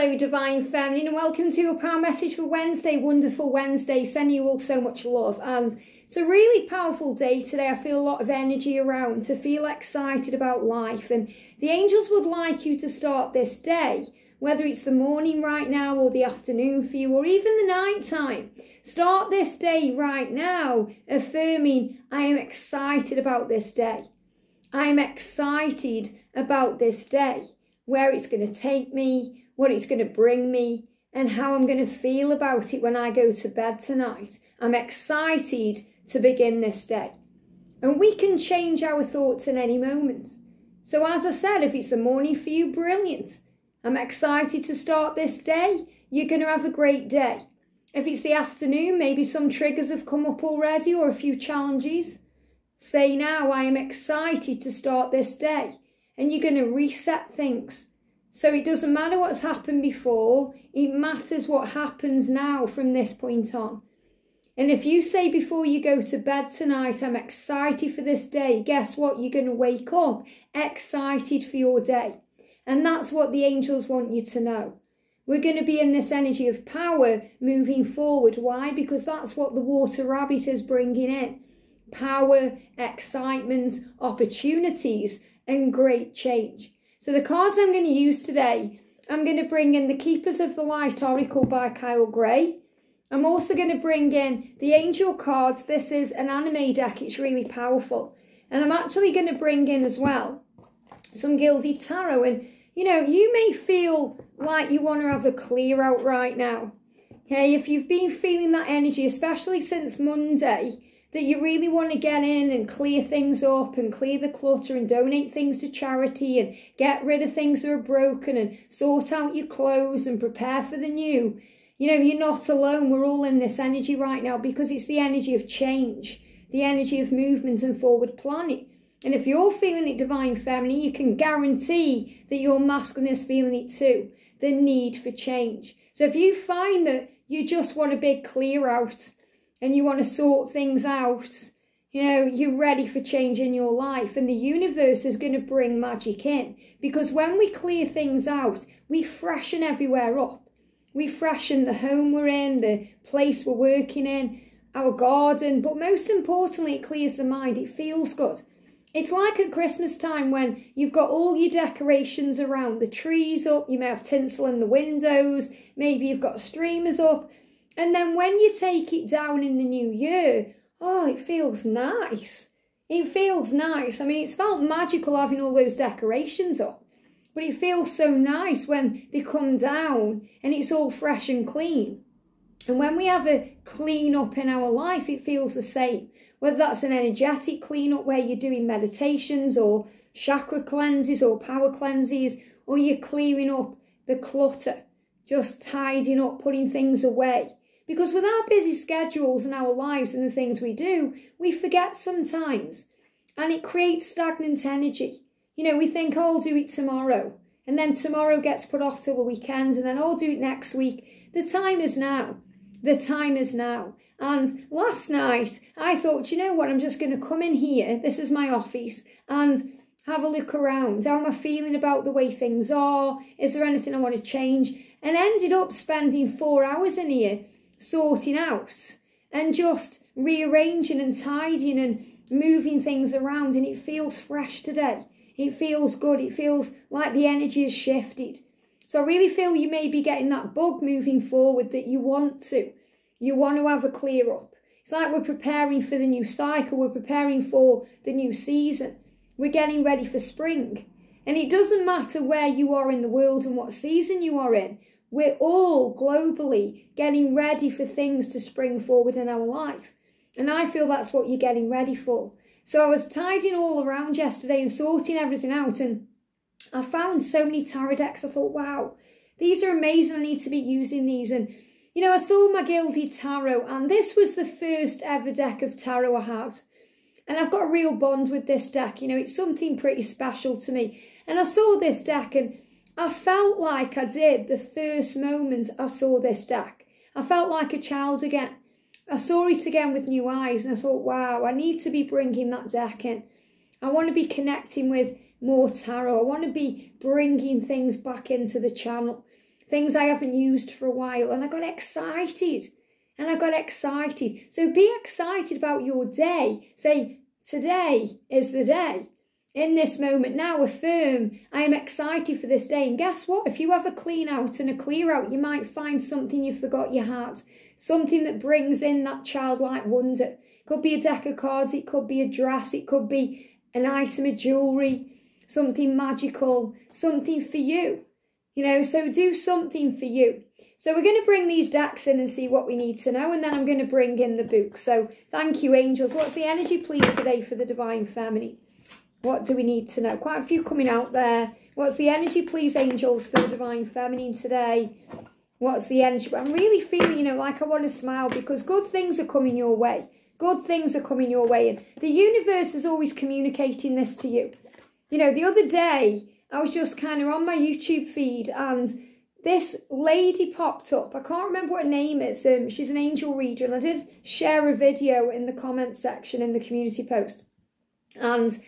Hello Divine Feminine and welcome to your power message for Wednesday, wonderful Wednesday. Sending you all so much love, and it's a really powerful day today. I feel a lot of energy around, to feel excited about life, and the angels would like you to start this day, whether it's the morning right now or the afternoon for you or even the night time. Start this day right now affirming, I am excited about this day. I am excited about this day, where it's going to take me, what it's going to bring me, and how I'm going to feel about it when I go to bed tonight. I'm excited to begin this day. And we can change our thoughts in any moment. So as I said, if it's the morning for you, brilliant. I'm excited to start this day. You're going to have a great day. If it's the afternoon, maybe some triggers have come up already or a few challenges. Say now, I am excited to start this day. And you're going to reset things. So it doesn't matter what's happened before, it matters what happens now from this point on. And if you say before you go to bed tonight, I'm excited for this day, guess what? You're going to wake up excited for your day. And that's what the angels want you to know. We're going to be in this energy of power moving forward. Why? Because that's what the water rabbit is bringing in. Power, excitement, opportunities, and great change. So the cards I'm going to use today, I'm going to bring in the Keepers of the Light Oracle by Kyle Gray. I'm also going to bring in the Angel cards. This is an anime deck. It's really powerful. And I'm actually going to bring in as well some Gilded Tarot. And, you know, you may feel like you want to have a clear out right now. Okay, if you've been feeling that energy, especially since Monday, that you really want to get in and clear things up and clear the clutter and donate things to charity and get rid of things that are broken and sort out your clothes and prepare for the new. You know, you're not alone. We're all in this energy right now because it's the energy of change, the energy of movement and forward planning. And if you're feeling it, Divine Feminine, you can guarantee that your masculine is feeling it too, the need for change. So if you find that you just want a big clear out, and you want to sort things out, you know, you're ready for change in your life. And the universe is going to bring magic in. Because when we clear things out, we freshen everywhere up. We freshen the home we're in, the place we're working in, our garden. But most importantly, it clears the mind. It feels good. It's like at Christmas time when you've got all your decorations around, the trees up, you may have tinsel in the windows, maybe you've got streamers up. And then when you take it down in the new year, oh, it feels nice. It feels nice. I mean, it's felt magical having all those decorations up. But it feels so nice when they come down and it's all fresh and clean. And when we have a clean up in our life, it feels the same. Whether that's an energetic clean up where you're doing meditations or chakra cleanses or power cleanses, or you're clearing up the clutter, just tidying up, putting things away. Because with our busy schedules and our lives and the things we do, we forget sometimes. And it creates stagnant energy. You know, we think, oh, I'll do it tomorrow. And then tomorrow gets put off till the weekend. And then I'll do it next week. The time is now. The time is now. And last night, I thought, you know what, I'm just going to come in here. This is my office. And have a look around. How am I feeling about the way things are? Is there anything I want to change? And ended up spending 4 hours in here sorting out and just rearranging and tidying and moving things around, and it feels fresh today. It feels good. It feels like the energy has shifted. So I really feel you may be getting that bug moving forward that you want to. You want to have a clear up. It's like we're preparing for the new cycle. We're preparing for the new season. We're getting ready for spring. And it doesn't matter where you are in the world and what season you are in. We're all globally getting ready for things to spring forward in our life. And I feel that's what you're getting ready for. So I was tidying all around yesterday and sorting everything out. And I found so many tarot decks. I thought, wow, these are amazing. I need to be using these. And, you know, I saw my Gilded Tarot. And this was the first ever deck of tarot I had. And I've got a real bond with this deck. You know, it's something pretty special to me. And I saw this deck and I felt like I did the first moment I saw this deck. I felt like a child again. I saw it again with new eyes and I thought, wow, I need to be bringing that deck in. I want to be connecting with more tarot. I want to be bringing things back into the channel. things I haven't used for a while, and I got excited. And I got excited. So be excited about your day. Say, today is the day. In this moment now, affirm, I am excited for this day. And guess what? If you have a clean out and a clear out, you might find something you forgot you had. Something that brings in that childlike wonder. It could be a deck of cards. It could be a dress. It could be an item of jewellery. Something magical. Something for you. You know, so do something for you. So we're going to bring these decks in and see what we need to know. And then I'm going to bring in the book. So thank you, angels. What's the energy, please, today for the Divine Feminine? What do we need to know? Quite a few coming out there. What's the energy, please, angels, for the Divine Feminine today? What's the energy? But I'm really feeling, you know, like I want to smile because good things are coming your way. Good things are coming your way. And the universe is always communicating this to you. You know, the other day, I was just kind of on my YouTube feed and this lady popped up. I can't remember what her name is. She's an angel reader. And I did share a video in the comments section in the community post. And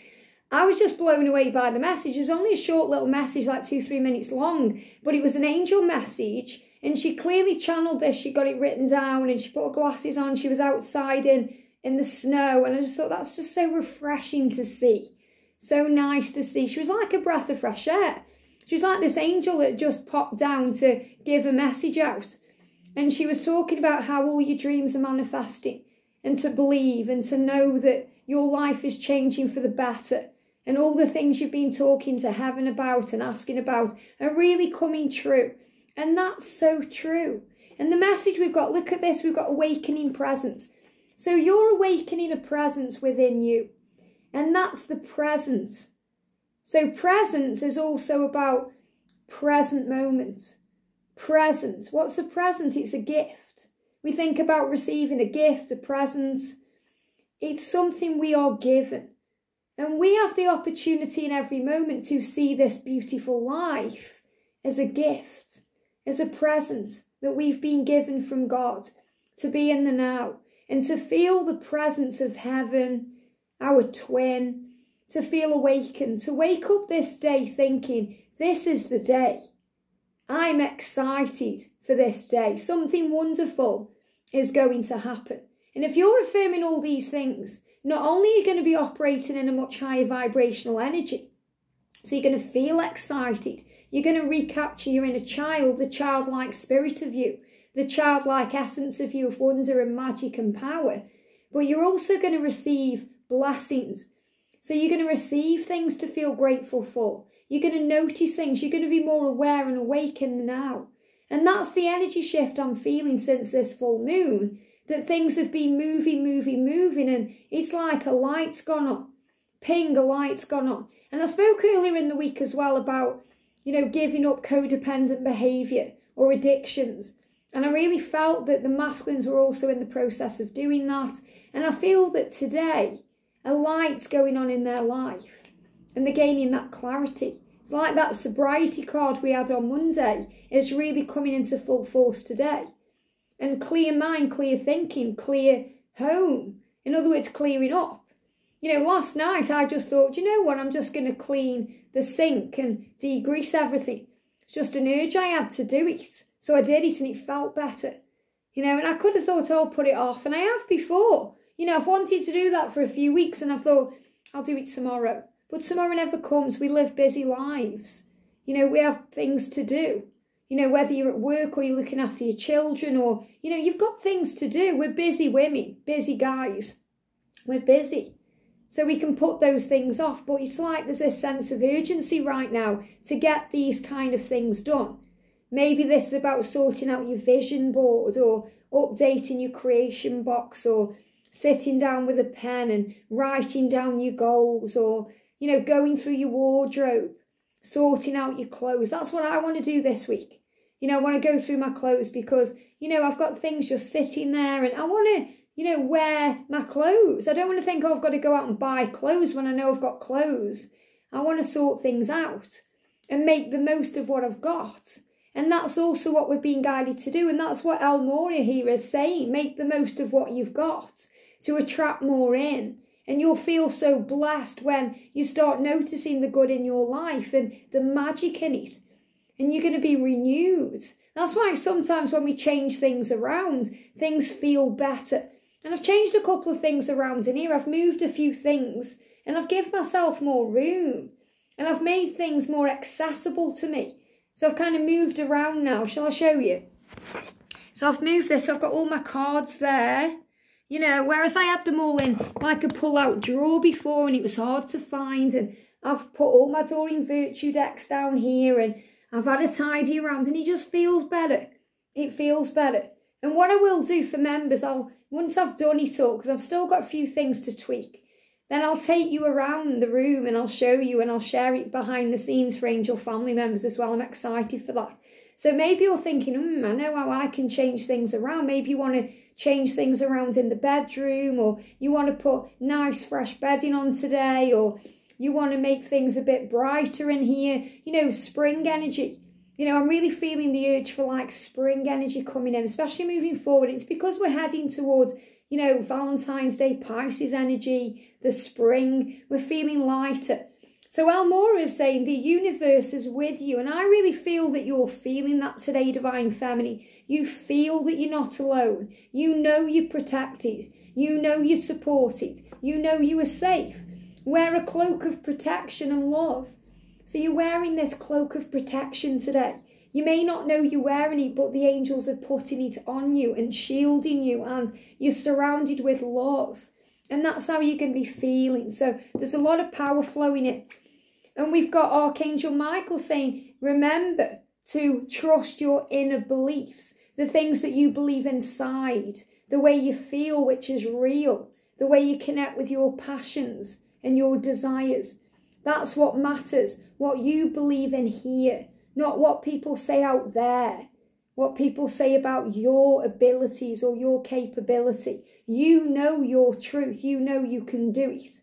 I was just blown away by the message. It was only a short little message, like 2-3 minutes long, but it was an angel message, and she clearly channeled this. She got it written down, and she put her glasses on. She was outside in the snow, and I just thought that's just so refreshing to see. So nice to see. She was like a breath of fresh air. She was like this angel that just popped down to give a message out. And she was talking about how all your dreams are manifesting, and to believe and to know that your life is changing for the better. And all the things you've been talking to heaven about and asking about are really coming true. And that's so true. And the message we've got, look at this, we've got awakening presence. So you're awakening a presence within you. And that's the present. So presence is also about present moment. Present. What's a present? It's a gift. We think about receiving a gift, a present. It's something we are given. And we have the opportunity in every moment to see this beautiful life as a gift, as a present that we've been given from God, to be in the now and to feel the presence of heaven, our twin, to feel awakened, to wake up this day thinking, this is the day. I'm excited for this day. Something wonderful is going to happen. And if you're affirming all these things, not only are you going to be operating in a much higher vibrational energy, so you're going to feel excited, you're going to recapture your inner child, the childlike spirit of you, the childlike essence of you of wonder and magic and power, but you're also going to receive blessings. So you're going to receive things to feel grateful for. You're going to notice things. You're going to be more aware and awake in the now. And that's the energy shift I'm feeling since this full moon, that things have been moving, and it's like a light's gone on. Ping, a light's gone on. And I spoke earlier in the week as well about, you know, giving up codependent behaviour or addictions. And I really felt that the masculines were also in the process of doing that. And I feel that today, a light's going on in their life. And they're gaining that clarity. It's like that sobriety card we had on Monday is really coming into full force today. And clear mind, clear thinking, clear home. In other words, clearing up. You know, last night I just thought, you know what, I'm just going to clean the sink and degrease everything. It's just an urge I had to do it. So I did it and it felt better. You know, and I could have thought, oh, I'll put it off. And I have before. You know, I've wanted to do that for a few weeks and I've thought, I'll do it tomorrow. But tomorrow never comes. We live busy lives. You know, we have things to do. You know, whether you're at work or you're looking after your children or, you know, you've got things to do. We're busy women, busy guys. We're busy. So we can put those things off. But it's like there's this sense of urgency right now to get these kind of things done. Maybe this is about sorting out your vision board or updating your creation box or sitting down with a pen and writing down your goals or, you know, going through your wardrobe, sorting out your clothes. That's what I want to do this week. You know, I want to go through my clothes because, you know, I've got things just sitting there and I want to, you know, wear my clothes. I don't want to think, oh, I've got to go out and buy clothes when I know I've got clothes. I want to sort things out and make the most of what I've got. And that's also what we're being guided to do. And that's what El Moria here is saying. Make the most of what you've got to attract more in. And you'll feel so blessed when you start noticing the good in your life and the magic in it. and you're going to be renewed. That's why sometimes when we change things around, things feel better. And I've changed a couple of things around in here. I've moved a few things and I've given myself more room. And I've made things more accessible to me. So I've kind of moved around now. Shall I show you? So I've moved this. So I've got all my cards there. You know, whereas I had them all in like a pull-out drawer before and it was hard to find. And I've put all my Doreen Virtue decks down here and I've had a tidy around and it just feels better. It feels better. And what I will do for members, once I've done it all, because I've still got a few things to tweak, then I'll take you around the room and I'll show you and I'll share it behind the scenes for Angel family members as well. I'm excited for that. So maybe you're thinking, I know how I can change things around. Maybe you want to change things around in the bedroom, or you want to put nice fresh bedding on today, or you want to make things a bit brighter in here. You know, spring energy. You know, I'm really feeling the urge for like spring energy coming in, especially moving forward. It's because we're heading towards, you know, Valentine's Day, Pisces energy, the spring. We're feeling lighter. So Almora is saying the universe is with you. And I really feel that you're feeling that today, Divine Feminine. You feel that you're not alone. You know you're protected. You know you're supported. You know you are safe. Wear a cloak of protection and love. So you're wearing this cloak of protection today. You may not know you're wearing it, but the angels are putting it on you and shielding you, and you're surrounded with love. And that's how you're going to be feeling. So there's a lot of power flowing in. And we've got Archangel Michael saying, remember to trust your inner beliefs, the things that you believe inside, the way you feel, which is real, the way you connect with your passions and your desires. That's what matters, what you believe in here, not what people say out there, what people say about your abilities or your capability. You know your truth. You know you can do it.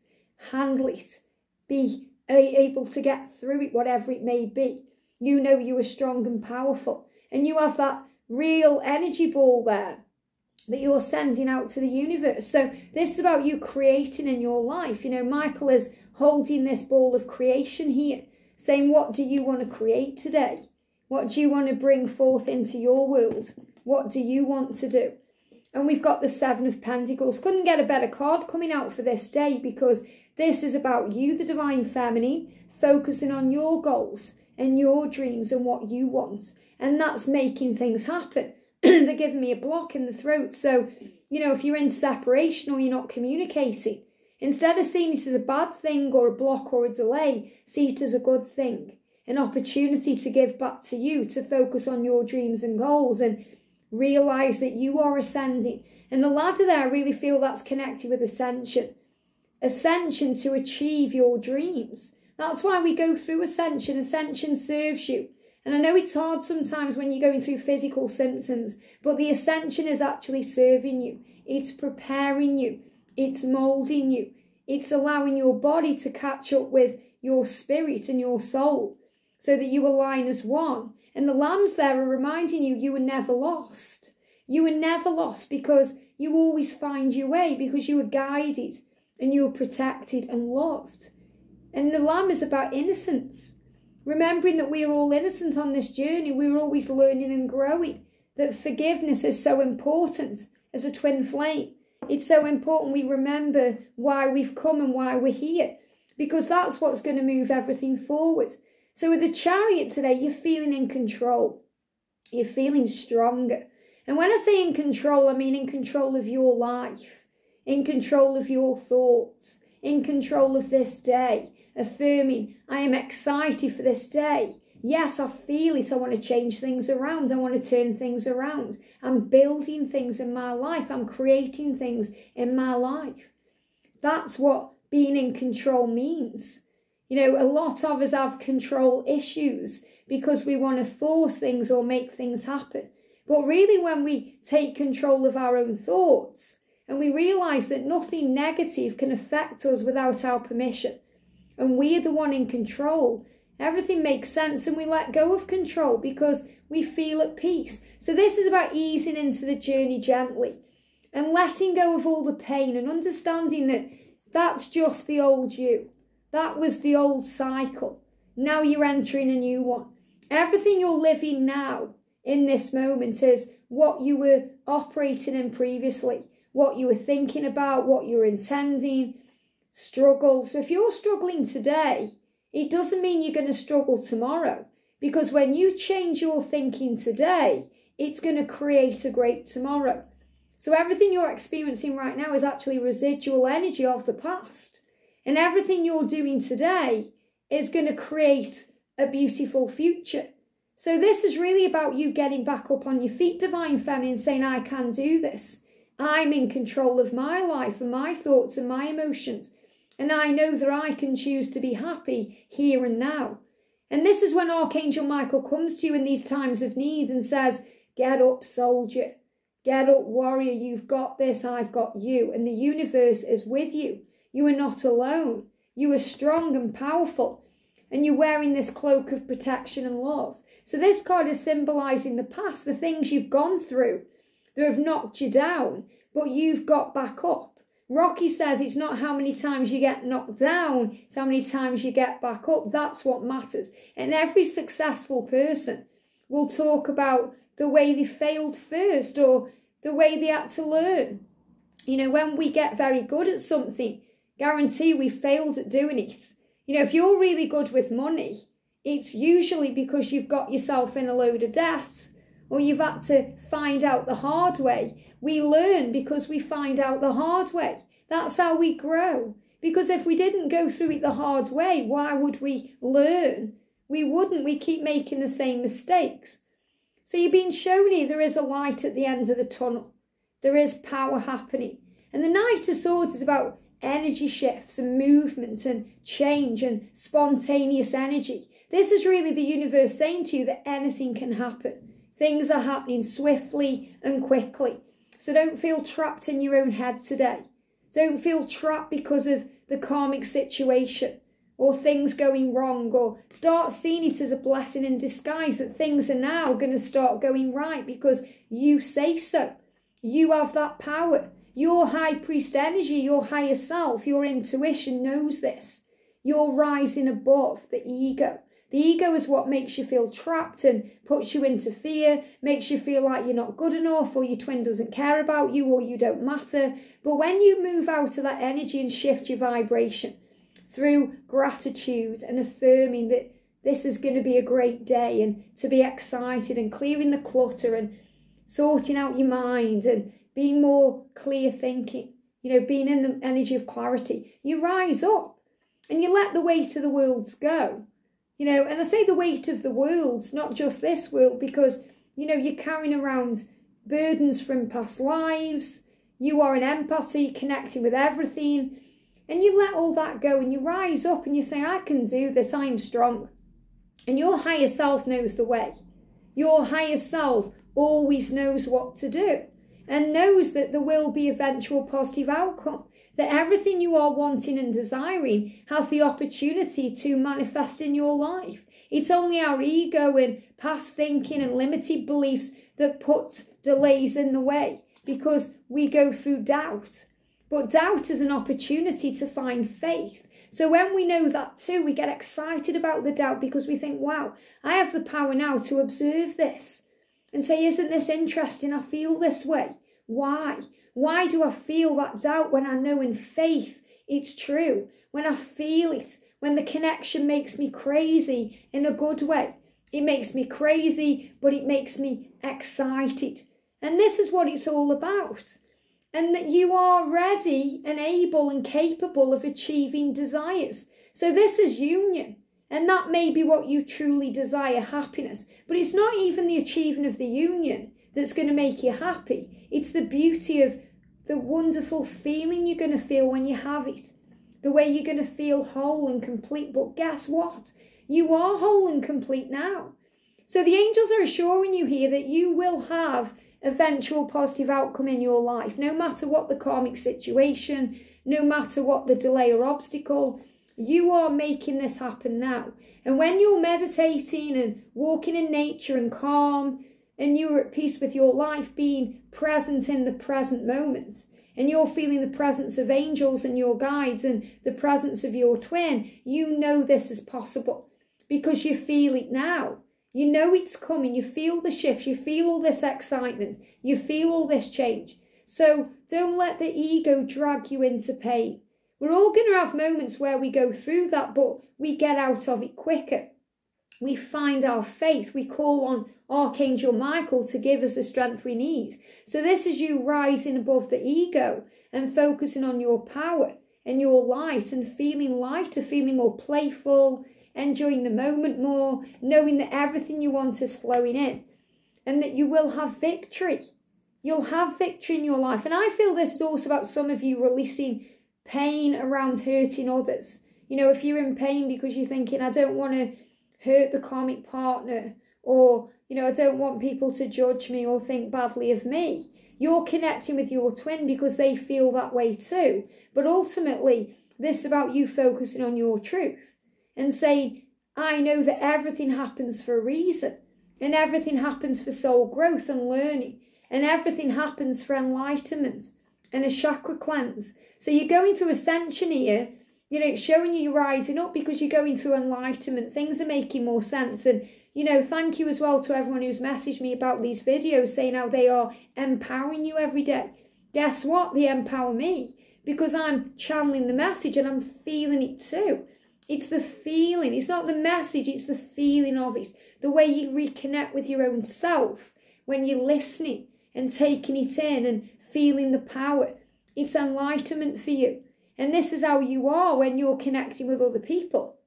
Handle it. Be able to get through it, whatever it may be. You know you are strong and powerful. And you have that real energy ball there that you're sending out to the universe. So this is about you creating in your life. You know, Michael is holding this ball of creation here, saying, what do you want to create today? What do you want to bring forth into your world? What do you want to do? And we've got the Seven of Pentacles. Couldn't get a better card coming out for this day, because this is about you, the Divine Feminine, focusing on your goals and your dreams and what you want. And that's making things happen. They're giving me a block in the throat. So, you know, if you're in separation or you're not communicating, instead of seeing it as a bad thing or a block or a delay, see it as a good thing. An opportunity to give back to you, to focus on your dreams and goals and realise that you are ascending. And the ladder there, I really feel that's connected with ascension. Ascension to achieve your dreams. That's why we go through ascension. Ascension serves you. And I know it's hard sometimes when you're going through physical symptoms, but the ascension is actually serving you. It's preparing you. It's moulding you. It's allowing your body to catch up with your spirit and your soul so that you align as one. And the lambs there are reminding you, you were never lost. You were never lost because you always find your way, because you were guided and you were protected and loved. And the lamb is about innocence. Remembering that we are all innocent on this journey. We're always learning and growing. That forgiveness is so important as a twin flame. It's so important we remember why we've come and why we're here, because that's what's going to move everything forward. So with the Chariot today, you're feeling in control. You're feeling stronger. And when I say in control, I mean in control of your life, in control of your thoughts, in control of this day, affirming, I am excited for this day. Yes, I feel it. I want to change things around. I want to turn things around. I'm building things in my life. I'm creating things in my life. That's what being in control means. You know, a lot of us have control issues because we want to force things or make things happen. But really, when we take control of our own thoughts and we realise that nothing negative can affect us without our permission, and we are the one in control, everything makes sense and we let go of control because we feel at peace. So this is about easing into the journey gently and letting go of all the pain and understanding that that's just the old you. That was the old cycle. Now you're entering a new one. Everything you're living now in this moment is what you were operating in previously, what you were thinking about, what you were intending, struggle. So if you're struggling today, it doesn't mean you're going to struggle tomorrow, because when you change your thinking today, it's going to create a great tomorrow. So everything you're experiencing right now is actually residual energy of the past. And everything you're doing today is going to create a beautiful future. So this is really about you getting back up on your feet, Divine Feminine, saying, I can do this. I'm in control of my life and my thoughts and my emotions. And I know that I can choose to be happy here and now. And this is when Archangel Michael comes to you in these times of need and says, get up, soldier. Get up, warrior. You've got this. I've got you. And the universe is with you. You are not alone. You are strong and powerful. And you're wearing this cloak of protection and love. So this card is symbolising the past, the things you've gone through that have knocked you down, but you've got back up. Rocky says it's not how many times you get knocked down, it's how many times you get back up. That's what matters. And every successful person will talk about the way they failed first or the way they had to learn. You know, when we get very good at something, guarantee we failed at doing it. You know, if you're really good with money, it's usually because you've got yourself in a load of debt or you've had to find out the hard way. We learn because we find out the hard way. That's how we grow. Because if we didn't go through it the hard way, why would we learn? We wouldn't. We keep making the same mistakes. So you're being shown here there is a light at the end of the tunnel. There is power happening. And the Knight of Swords is about energy shifts and movement and change and spontaneous energy. This is really the universe saying to you that anything can happen. Things are happening swiftly and quickly. So don't feel trapped in your own head today. Don't feel trapped because of the karmic situation or things going wrong, or start seeing it as a blessing in disguise that things are now going to start going right because you say so. You have that power. Your high priest energy, your higher self, your intuition knows this. You're rising above the ego. The ego is what makes you feel trapped and puts you into fear, makes you feel like you're not good enough or your twin doesn't care about you or you don't matter. But when you move out of that energy and shift your vibration through gratitude and affirming that this is going to be a great day and to be excited and clearing the clutter and sorting out your mind and being more clear thinking, you know, being in the energy of clarity, you rise up and you let the weight of the worlds go. You know, and I say the weight of the worlds, not just this world, because, you know, you're carrying around burdens from past lives. You are an empath, so you're connecting with everything. And you let all that go and you rise up and you say, I can do this, I'm strong. And your higher self knows the way. Your higher self always knows what to do and knows that there will be eventual positive outcome. That everything you are wanting and desiring has the opportunity to manifest in your life. It's only our ego and past thinking and limited beliefs that puts delays in the way because we go through doubt. But doubt is an opportunity to find faith. So when we know that too, we get excited about the doubt because we think, wow, I have the power now to observe this and say, isn't this interesting? I feel this way. Why? Why do I feel that doubt when I know in faith it's true? When I feel it, when the connection makes me crazy in a good way. It makes me crazy, but it makes me excited. And this is what it's all about. And that you are ready and able and capable of achieving desires. So this is union. And that may be what you truly desire, happiness. But it's not even the achieving of the union that's going to make you happy. It's the beauty of the wonderful feeling you're going to feel when you have it. The way you're going to feel whole and complete. But guess what? You are whole and complete now. So the angels are assuring you here that you will have eventual positive outcome in your life. No matter what the karmic situation, no matter what the delay or obstacle, you are making this happen now. And when you're meditating and walking in nature and calm, and you're at peace with your life, being present in the present moment, and you're feeling the presence of angels and your guides and the presence of your twin, you know this is possible because you feel it now. You know it's coming. You feel the shift. You feel all this excitement. You feel all this change. So don't let the ego drag you into pain. We're all going to have moments where we go through that, but we get out of it quicker. We find our faith. We call on Archangel Michael to give us the strength we need. So this is you rising above the ego and focusing on your power and your light and feeling lighter, feeling more playful, enjoying the moment more, knowing that everything you want is flowing in and that you will have victory. You'll have victory in your life. And I feel this is also about some of you releasing pain around hurting others. You know, if you're in pain because you're thinking, I don't want to hurt the karmic partner, or, you know, I don't want people to judge me or think badly of me. You're connecting with your twin because they feel that way too. But ultimately, this is about you focusing on your truth and saying, I know that everything happens for a reason, and everything happens for soul growth and learning, and everything happens for enlightenment and a chakra cleanse. So you're going through ascension here. You know, it's showing you you're rising up because you're going through enlightenment. Things are making more sense. And, you know, thank you as well to everyone who's messaged me about these videos saying how they are empowering you every day. Guess what? They empower me because I'm channeling the message and I'm feeling it too. It's the feeling. It's not the message. It's the feeling of it. The way you reconnect with your own self when you're listening and taking it in and feeling the power. It's enlightenment for you. And this is how you are when you're connecting with other people.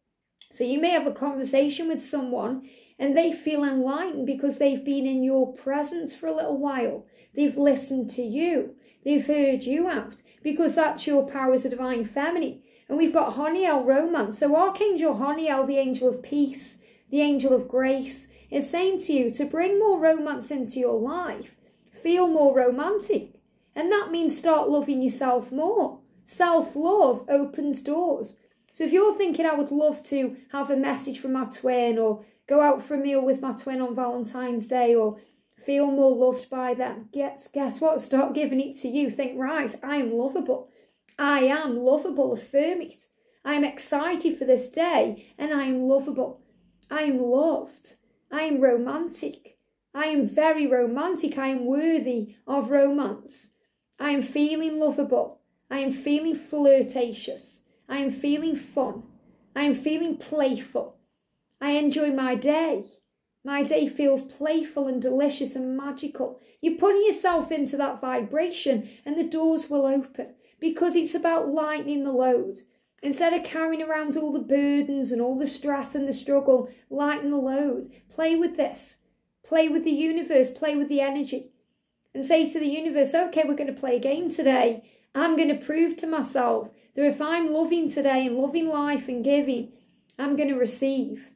So you may have a conversation with someone and they feel enlightened because they've been in your presence for a little while. They've listened to you. They've heard you out because that's your power as a divine feminine. And we've got Honiel romance. So Archangel Honiel, the angel of peace, the angel of grace, is saying to you to bring more romance into your life. Feel more romantic. And that means start loving yourself more. Self-love opens doors. So if you're thinking, I would love to have a message from my twin, or go out for a meal with my twin on Valentine's Day, or feel more loved by them, guess what? Start giving it to you. Think, right, I am lovable. I am lovable. Affirm it. I am excited for this day and I am lovable. I am loved. I am romantic. I am very romantic. I am worthy of romance. I am feeling lovable. I am feeling flirtatious. I am feeling fun. I am feeling playful. I enjoy my day. My day feels playful and delicious and magical. You're putting yourself into that vibration and the doors will open because it's about lightening the load. Instead of carrying around all the burdens and all the stress and the struggle, lighten the load. Play with this. Play with the universe. Play with the energy. And say to the universe, okay, we're going to play a game today. I'm going to prove to myself that if I'm loving today and loving life and giving, I'm going to receive.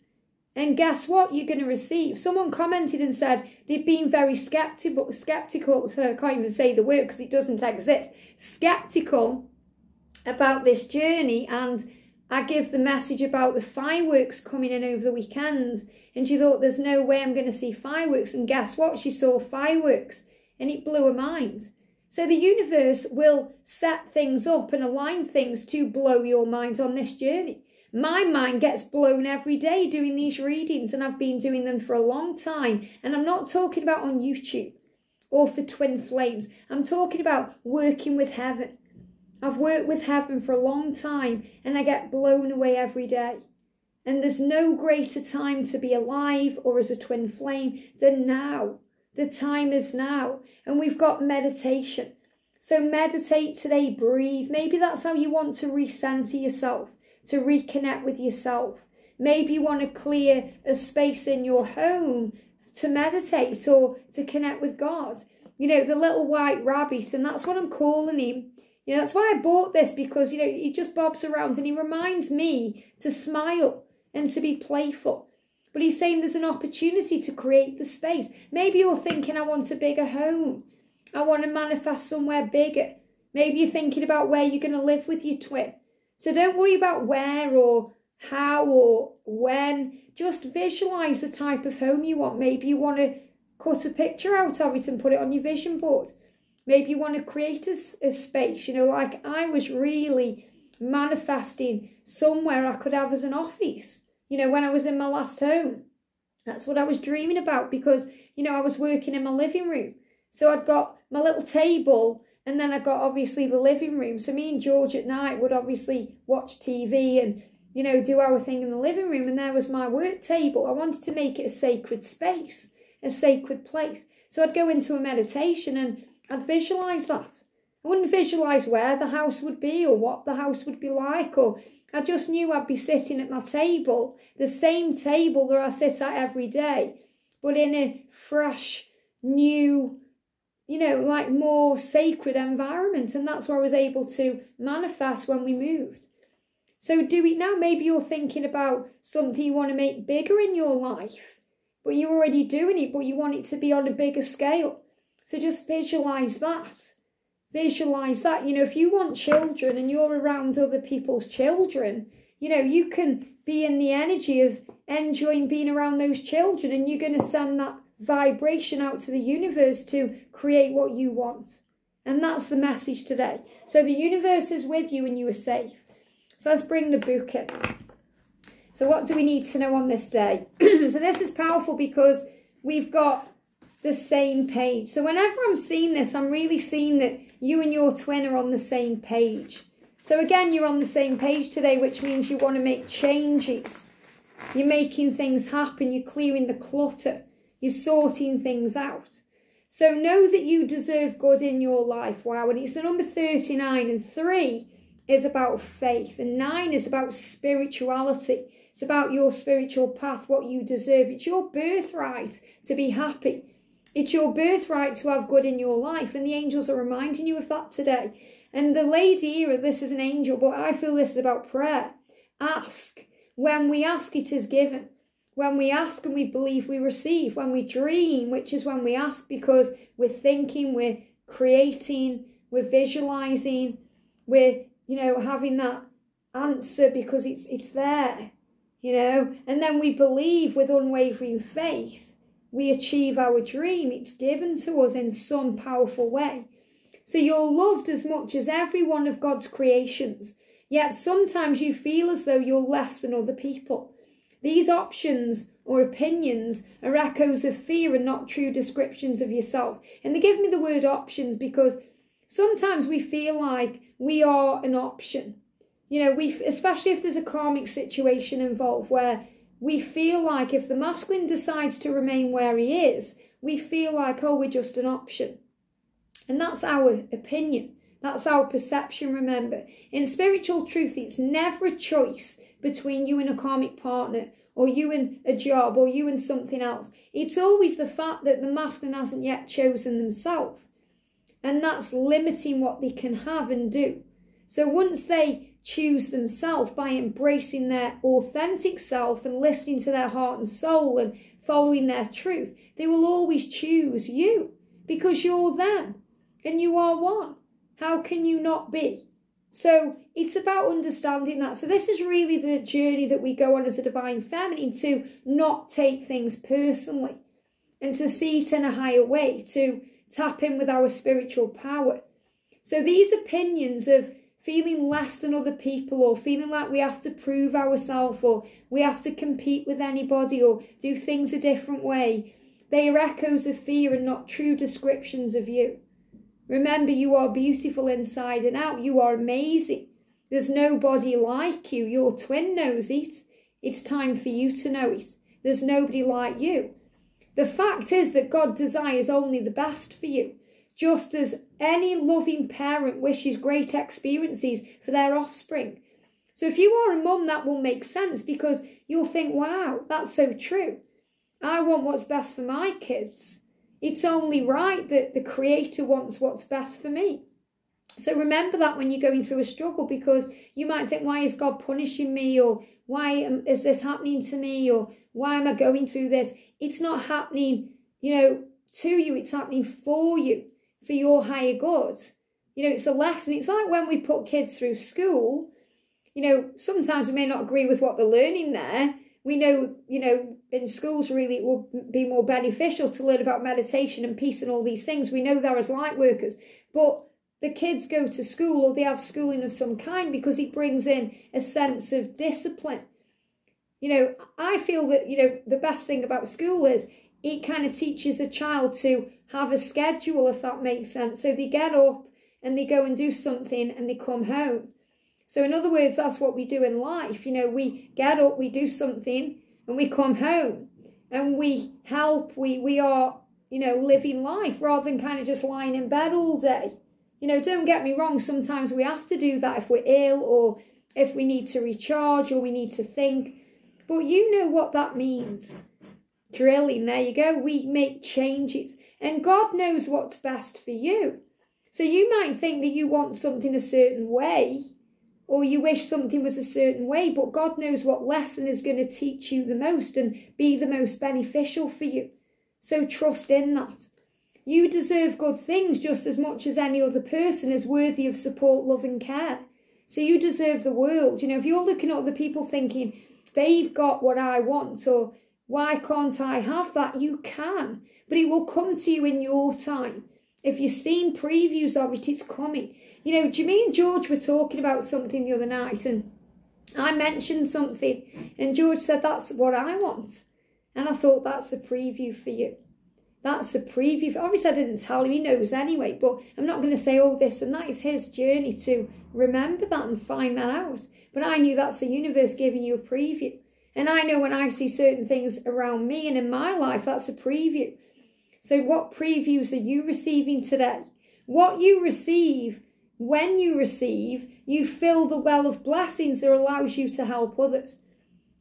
And guess what? You're going to receive. Someone commented and said they've been very skeptical, so I can't even say the word because it doesn't exist, skeptical about this journey. And I give the message about the fireworks coming in over the weekend. And she thought, there's no way I'm going to see fireworks. And guess what? She saw fireworks. And it blew her mind. So the universe will set things up and align things to blow your mind on this journey. My mind gets blown every day doing these readings, and I've been doing them for a long time. And I'm not talking about on YouTube or for twin flames. I'm talking about working with heaven. I've worked with heaven for a long time and I get blown away every day. And there's no greater time to be alive or as a twin flame than now. The time is now. And we've got meditation. So meditate today, breathe. Maybe that's how you want to recenter yourself, to reconnect with yourself. Maybe you want to clear a space in your home to meditate or to connect with God. You know, the little white rabbit, and that's what I'm calling him. You know, that's why I bought this, because, you know, he just bobs around and he reminds me to smile and to be playful. But he's saying there's an opportunity to create the space. Maybe you're thinking, I want a bigger home. I want to manifest somewhere bigger. Maybe you're thinking about where you're going to live with your twin. So don't worry about where or how or when. Just visualize the type of home you want. Maybe you want to cut a picture out of it and put it on your vision board. Maybe you want to create a space. You know, like I was really manifesting somewhere I could have as an office. You know, when I was in my last home, That's what I was dreaming about because, you know, I was working in my living room. So I'd got my little table and then I got obviously the living room. So me and George at night would obviously watch TV and, you know, do our thing in the living room. And there was my work table. I wanted to make it a sacred space, a sacred place. So I'd go into a meditation and I'd visualise that. I wouldn't visualise where the house would be or what the house would be like, or I just knew I'd be sitting at my table, the same table that I sit at every day, but in a fresh, new, you know, like more sacred environment. And that's where I was able to manifest when we moved. So do it now. Maybe you're thinking about something you want to make bigger in your life, but you're already doing it, but you want it to be on a bigger scale. So just visualise that. Visualise that. You know, if you want children and you're around other people's children, you know, you can be in the energy of enjoying being around those children, and you're going to send that vibration out to the universe to create what you want. And that's the message today. So the universe is with you and you are safe. So let's bring the book in. So what do we need to know on this day? So this is powerful because we've got the same page. So whenever I'm seeing this, I'm really seeing that you and your twin are on the same page. So again, you're on the same page today, which means you want to make changes. You're making things happen. You're clearing the clutter. You're sorting things out. So know that you deserve good in your life. Wow. And it's the number 39. And 3 is about faith. And 9 is about spirituality. It's about your spiritual path, what you deserve. It's your birthright to be happy. It's your birthright to have good in your life. And the angels are reminding you of that today. And the lady here, this is an angel, but I feel this is about prayer. Ask. When we ask, it is given. When we ask and we believe, we receive. When we dream, which is when we ask, because we're thinking, we're creating, we're visualizing, we're, you know, having that answer because it's there, you know. And then we believe with unwavering faith. We achieve our dream. It's given to us in some powerful way. So you're loved as much as every one of God's creations. Yet sometimes you feel as though you're less than other people. These options or opinions are echoes of fear and not true descriptions of yourself. And they give me the word options because sometimes we feel like we are an option. You know, especially if there's a karmic situation involved where we feel like if the masculine decides to remain where he is, we feel like, oh, we're just an option. And that's our opinion. That's our perception, remember. In spiritual truth, it's never a choice between you and a karmic partner, or you and a job, or you and something else. It's always the fact that the masculine hasn't yet chosen themselves. And that's limiting what they can have and do. So once they choose themselves by embracing their authentic self and listening to their heart and soul and following their truth, they will always choose you because you're them and you are one. How can you not be? So it's about understanding that. So this is really the journey that we go on as a divine feminine, to not take things personally and to see it in a higher way, to tap in with our spiritual power. So these opinions of feeling less than other people, or feeling like we have to prove ourselves, or we have to compete with anybody, or do things a different way, they are echoes of fear and not true descriptions of you. Remember, you are beautiful inside and out. You are amazing. There's nobody like you. Your twin knows it. It's time for you to know it. There's nobody like you. The fact is that God desires only the best for you, just as any loving parent wishes great experiences for their offspring. So if you are a mum, that will make sense, because you'll think, wow, that's so true. I want what's best for my kids. It's only right that the Creator wants what's best for me. So remember that when you're going through a struggle, because you might think, why is God punishing me? Or why is this happening to me? Or why am I going through this? It's not happening, to you. It's happening for you, for your higher good. It's a lesson. It's like when we put kids through school, sometimes we may not agree with what they're learning there. We know, in schools really it will be more beneficial to learn about meditation and peace and all these things. We know there as light workers, but the kids go to school, or they have schooling of some kind, because it brings in a sense of discipline. You know, I feel that, you know, the best thing about school is it kind of teaches a child to have a schedule, if that makes sense. So they get up and they go and do something and they come home. So in other words, that's what we do in life. You know, we get up, we do something, and we come home and we help. We are, you know, living life rather than kind of just lying in bed all day. You know, don't get me wrong. Sometimes we have to do that if we're ill or if we need to recharge or we need to think. But you know what that means. Drilling, there you go. We make changes. And God knows what's best for you. So you might think that you want something a certain way, or you wish something was a certain way, but God knows what lesson is going to teach you the most and be the most beneficial for you. So trust in that. You deserve good things just as much as any other person is worthy of support, love and care. So you deserve the world. You know, if you're looking at other people thinking, they've got what I want, or why can't I have that? You can, but it will come to you in your time. If you've seen previews of it, it's coming. You know, Jimmy and George were talking about something the other night, and I mentioned something, and George said, that's what I want. And I thought, that's a preview for you. That's a preview. Obviously, I didn't tell him, he knows anyway, but I'm not going to say, oh, this and that. Is his journey to remember that and find that out. But I knew that's the universe giving you a preview. And I know when I see certain things around me and in my life, that's a preview. So what previews are you receiving today? What you receive, when you receive, you fill the well of blessings that allows you to help others.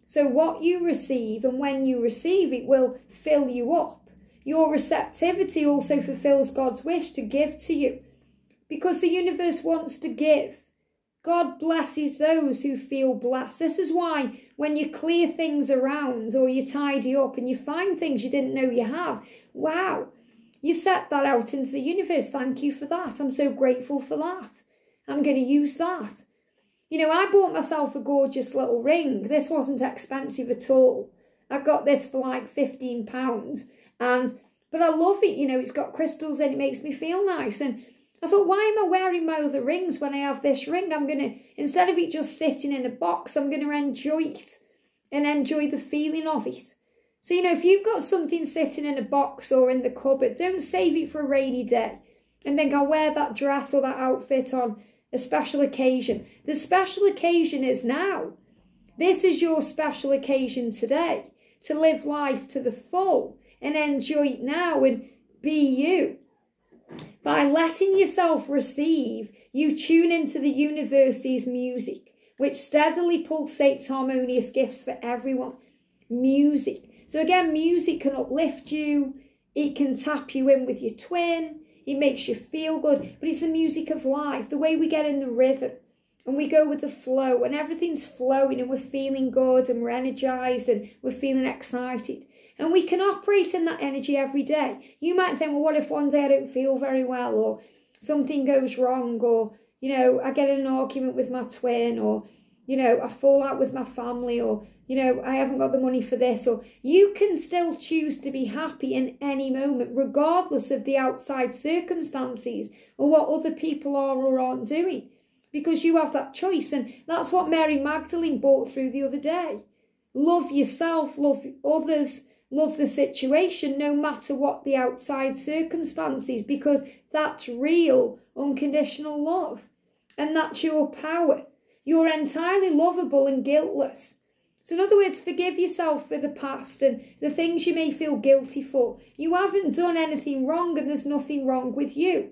So what you receive and when you receive it will fill you up. Your receptivity also fulfills God's wish to give to you, because the universe wants to give. God blesses those who feel blessed. This is why when you clear things around or you tidy up and you find things you didn't know you have, wow, you set that out into the universe. Thank you for that. I'm so grateful for that. I'm going to use that. You know, I bought myself a gorgeous little ring. This wasn't expensive at all. I got this for like £15. But I love it. You know, it's got crystals in it. Makes me feel nice. And I thought, why am I wearing my other rings when I have this ring? I'm going to, instead of it just sitting in a box, I'm going to enjoy it and enjoy the feeling of it. So, you know, if you've got something sitting in a box or in the cupboard, don't save it for a rainy day and think, I'll wear that dress or that outfit on a special occasion. The special occasion is now. This is your special occasion today, to live life to the full and enjoy it now and be you. By letting yourself receive, you tune into the universe's music, which steadily pulsates harmonious gifts for everyone. Music. So again, music can uplift you. It can tap you in with your twin. It makes you feel good. But it's the music of life, the way we get in the rhythm. And we go with the flow and everything's flowing and we're feeling good and we're energized and we're feeling excited. And we can operate in that energy every day. You might think, well, what if one day I don't feel very well, or something goes wrong, or, you know, I get in an argument with my twin, or, you know, I fall out with my family, or, you know, I haven't got the money for this. Or you can still choose to be happy in any moment, regardless of the outside circumstances or what other people are or aren't doing, because you have that choice. And that's what Mary Magdalene brought through the other day. Love yourself, love others, love the situation, no matter what the outside circumstances, because that's real, unconditional love. And that's your power. You're entirely lovable and guiltless. So in other words, forgive yourself for the past and the things you may feel guilty for. You haven't done anything wrong and there's nothing wrong with you.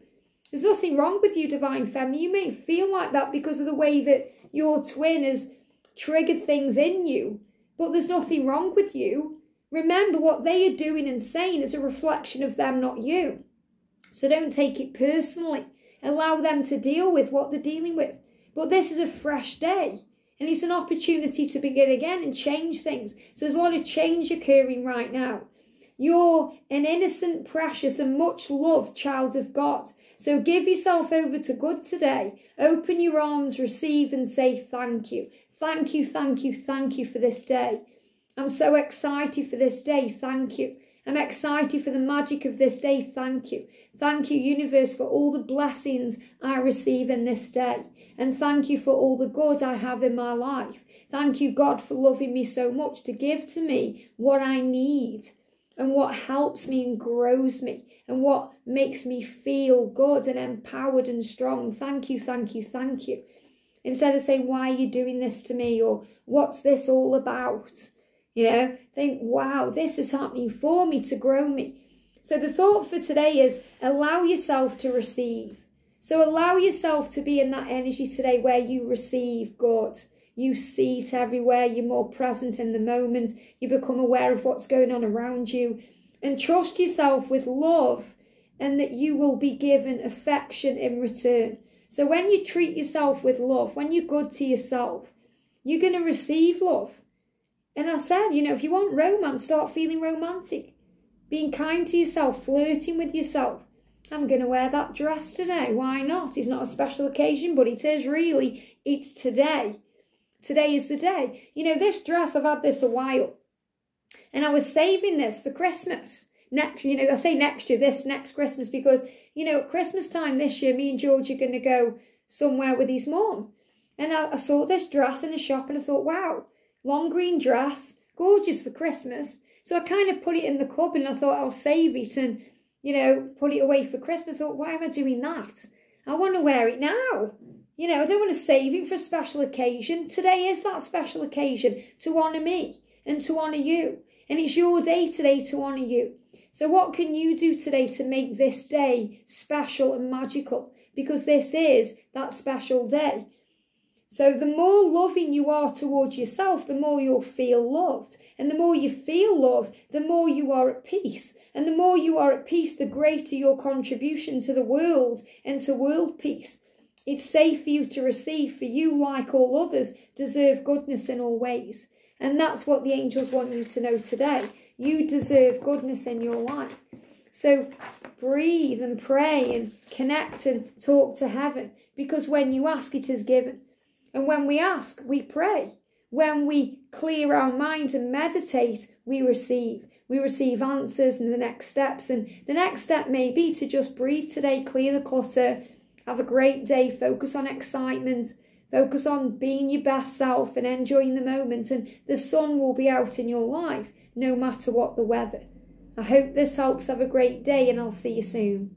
There's nothing wrong with you, Divine Feminine. You may feel like that because of the way that your twin has triggered things in you, but there's nothing wrong with you. Remember, what they are doing and saying is a reflection of them, not you. So don't take it personally. Allow them to deal with what they're dealing with. But this is a fresh day. And it's an opportunity to begin again and change things. So there's a lot of change occurring right now. You're an innocent, precious and much loved child of God. So give yourself over to good today. Open your arms, receive and say thank you. Thank you, thank you, thank you for this day. I'm so excited for this day. Thank you. I'm excited for the magic of this day. Thank you. Thank you, universe, for all the blessings I receive in this day. And thank you for all the good I have in my life. Thank you, God, for loving me so much to give to me what I need and what helps me and grows me and what makes me feel good and empowered and strong. Thank you, thank you, thank you. Instead of saying, why are you doing this to me? Or what's this all about? You know, think, wow, this is happening for me to grow me. So the thought for today is allow yourself to receive. So allow yourself to be in that energy today where you receive God. You see it everywhere. You're more present in the moment. You become aware of what's going on around you. And trust yourself with love and that you will be given affection in return. So when you treat yourself with love, when you're good to yourself, you're going to receive love. And I said, you know, if you want romance, start feeling romantic. Being kind to yourself, flirting with yourself. I'm going to wear that dress today. Why not? It's not a special occasion, but it is really. It's today. Today is the day. You know, this dress, I've had this a while. And I was saving this for Christmas. Next, you know, I say next year, this next Christmas, because, you know, at Christmas time this year, me and George are going to go somewhere with his mum. And I saw this dress in a shop and I thought, wow, long green dress, gorgeous for Christmas. So I kind of put it in the cupboard and I thought I'll save it and, you know, put it away for Christmas. I thought, why am I doing that? I want to wear it now. You know, I don't want to save it for a special occasion. Today is that special occasion to honour me and to honour you. And it's your day today to honour you. So what can you do today to make this day special and magical? Because this is that special day. So the more loving you are towards yourself, the more you'll feel loved. And the more you feel love, the more you are at peace. And the more you are at peace, the greater your contribution to the world and to world peace. It's safe for you to receive, for you, like all others, deserve goodness in all ways. And that's what the angels want you to know today. You deserve goodness in your life. So breathe and pray and connect and talk to heaven. Because when you ask, it is given. And when we ask, we pray. When we clear our mind and meditate, we receive. We receive answers and the next steps. And the next step may be to just breathe today, clear the clutter, have a great day, focus on excitement, focus on being your best self and enjoying the moment. And the sun will be out in your life, no matter what the weather. I hope this helps. Have a great day and I'll see you soon.